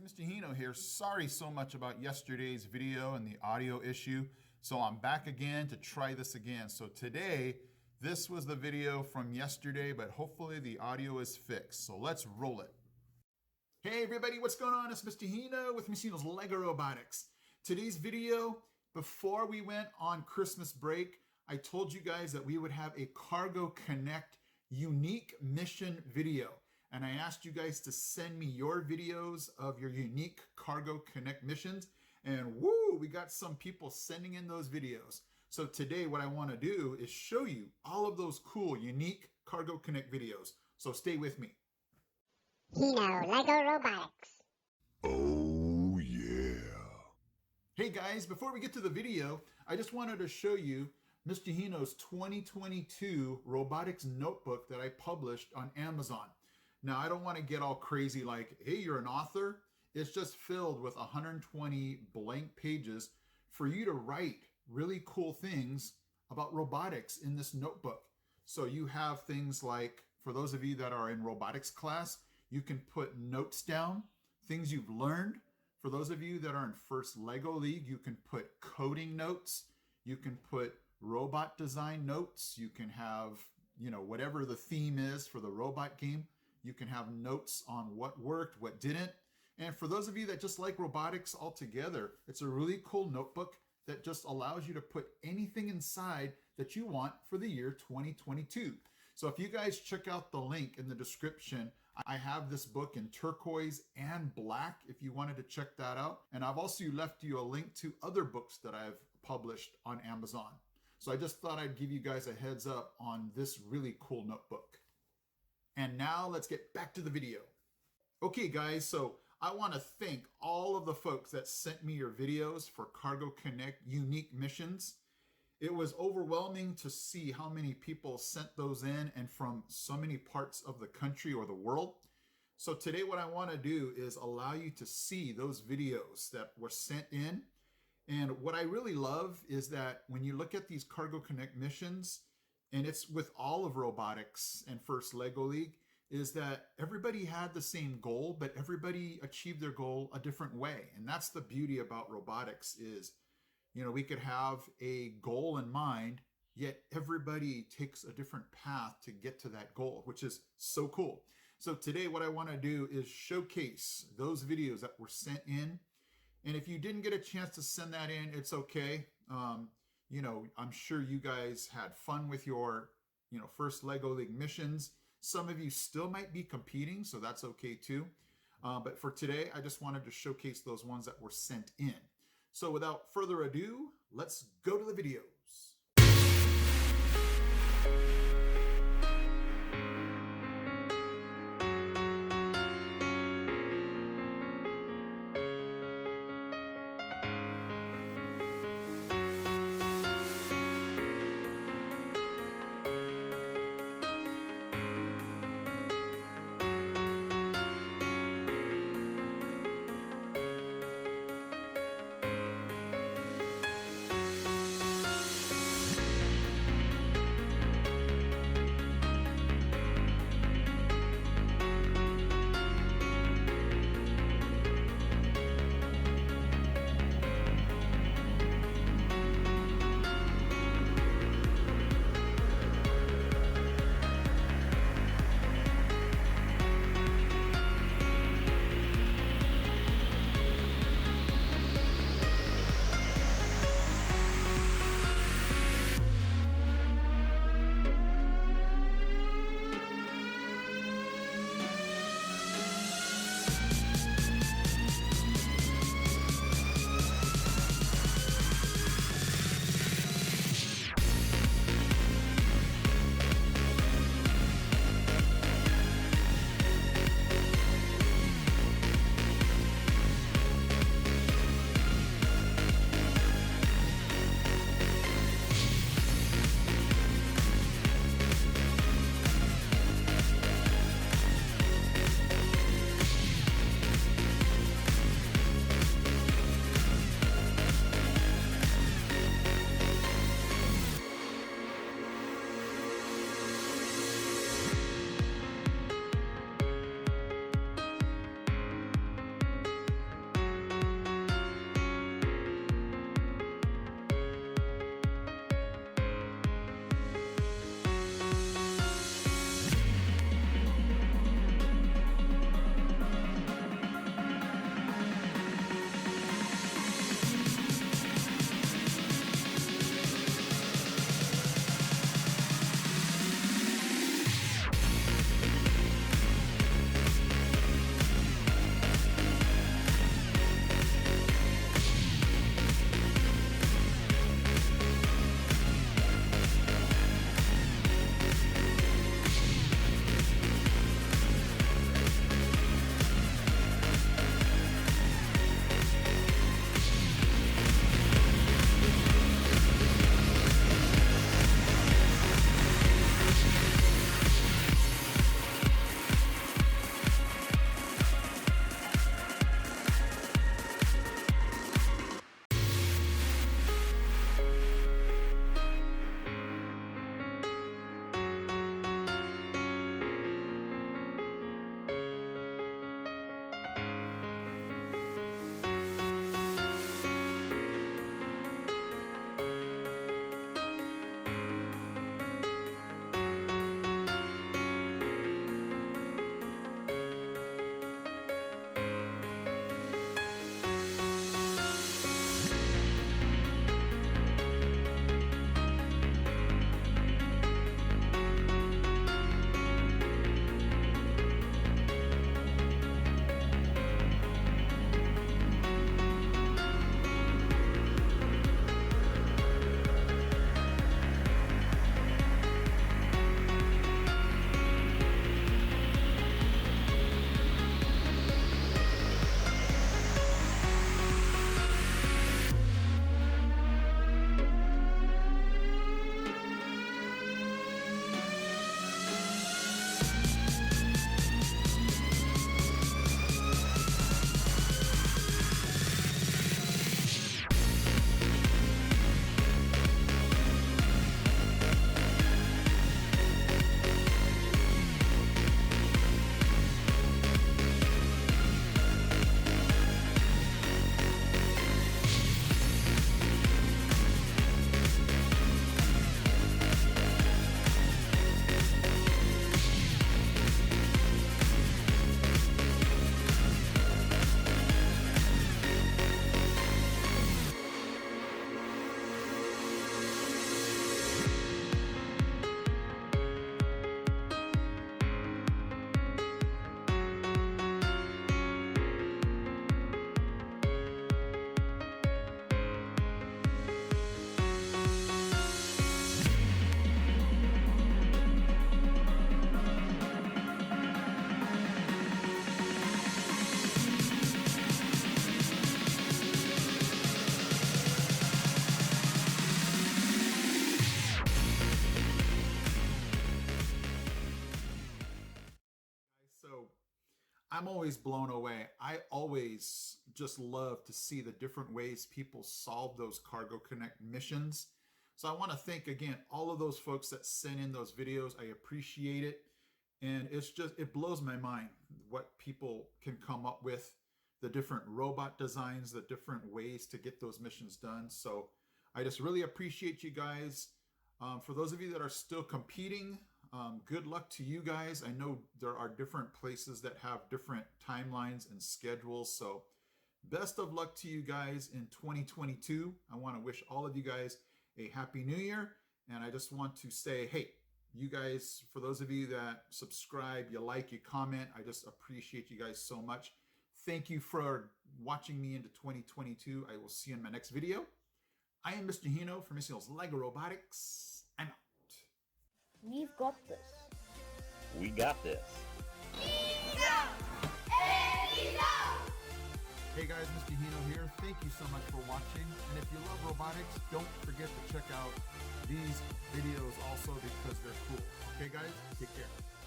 Mr. Hino here. Sorry so much about yesterday's video and the audio issue. So I'm back again to try this again. So today, this was the video from yesterday, but hopefully the audio is fixed. So let's roll it. Hey everybody, what's going on? It's Mr. Hino with Mr. Hino's Lego Robotics. Today's video, before we went on Christmas break, I told you guys that we would have a Cargo Connect unique mission video. And I asked you guys to send me your videos of your unique Cargo Connect missions. And woo, we got some people sending in those videos. So today what I want to do is show you all of those cool, unique Cargo Connect videos. So stay with me. Hino, Lego Robotics. Oh yeah. Hey guys, before we get to the video, I just wanted to show you Mr. Hino's 2022 Robotics Notebook that I published on Amazon. Now, I don't want to get all crazy like, hey, you're an author. It's just filled with 120 blank pages for you to write really cool things about robotics in this notebook. So you have things like, for those of you that are in robotics class, you can put notes down, things you've learned. For those of you that are in First Lego League, you can put coding notes. You can put robot design notes. You can have, whatever the theme is for the robot game. You can have notes on what worked, what didn't. And for those of you that just like robotics altogether, it's a really cool notebook that just allows you to put anything inside that you want for the year 2022. So if you guys check out the link in the description, I have this book in turquoise and black if you wanted to check that out. And I've also left you a link to other books that I've published on Amazon. So I just thought I'd give you guys a heads up on this really cool notebook. And now let's get back to the video. Okay guys, so I want to thank all of the folks that sent me your videos for Cargo Connect unique missions. It was overwhelming to see how many people sent those in and from so many parts of the country or the world. So today what I want to do is allow you to see those videos that were sent in. And what I really love is that when you look at these Cargo Connect missions, and it's with all of robotics and First Lego League, is that everybody had the same goal, but everybody achieved their goal a different way. And that's the beauty about robotics is, we could have a goal in mind, yet everybody takes a different path to get to that goal, which is so cool. So today what I want to do is showcase those videos that were sent in. And if you didn't get a chance to send that in, it's okay. I'm sure you guys had fun with your, First Lego League missions. Some of you still might be competing, so that's okay too. But for today, I just wanted to showcase those ones that were sent in. So without further ado, let's go to the videos. I'm always blown away. I always just love to see the different ways people solve those Cargo Connect missions. So I want to thank again all of those folks that sent in those videos. I appreciate it. And it blows my mind what people can come up with, the different robot designs, the different ways to get those missions done. So I just really appreciate you guys. For those of you that are still competing, good luck to you guys. I know there are different places that have different timelines and schedules. So best of luck to you guys in 2022. I want to wish all of you guys a happy new year. And I just want to say, hey, you guys, for those of you that subscribe, you like, you comment, I just appreciate you guys so much. Thank you for watching me into 2022. I will see you in my next video. I am Mr. Hino from Mr. Hino's Lego Robotics. I'm out. We've got this. We got this. Hey guys, Mr. Hino here. Thank you so much for watching. And if you love robotics, don't forget to check out these videos also because they're cool. Okay guys, take care.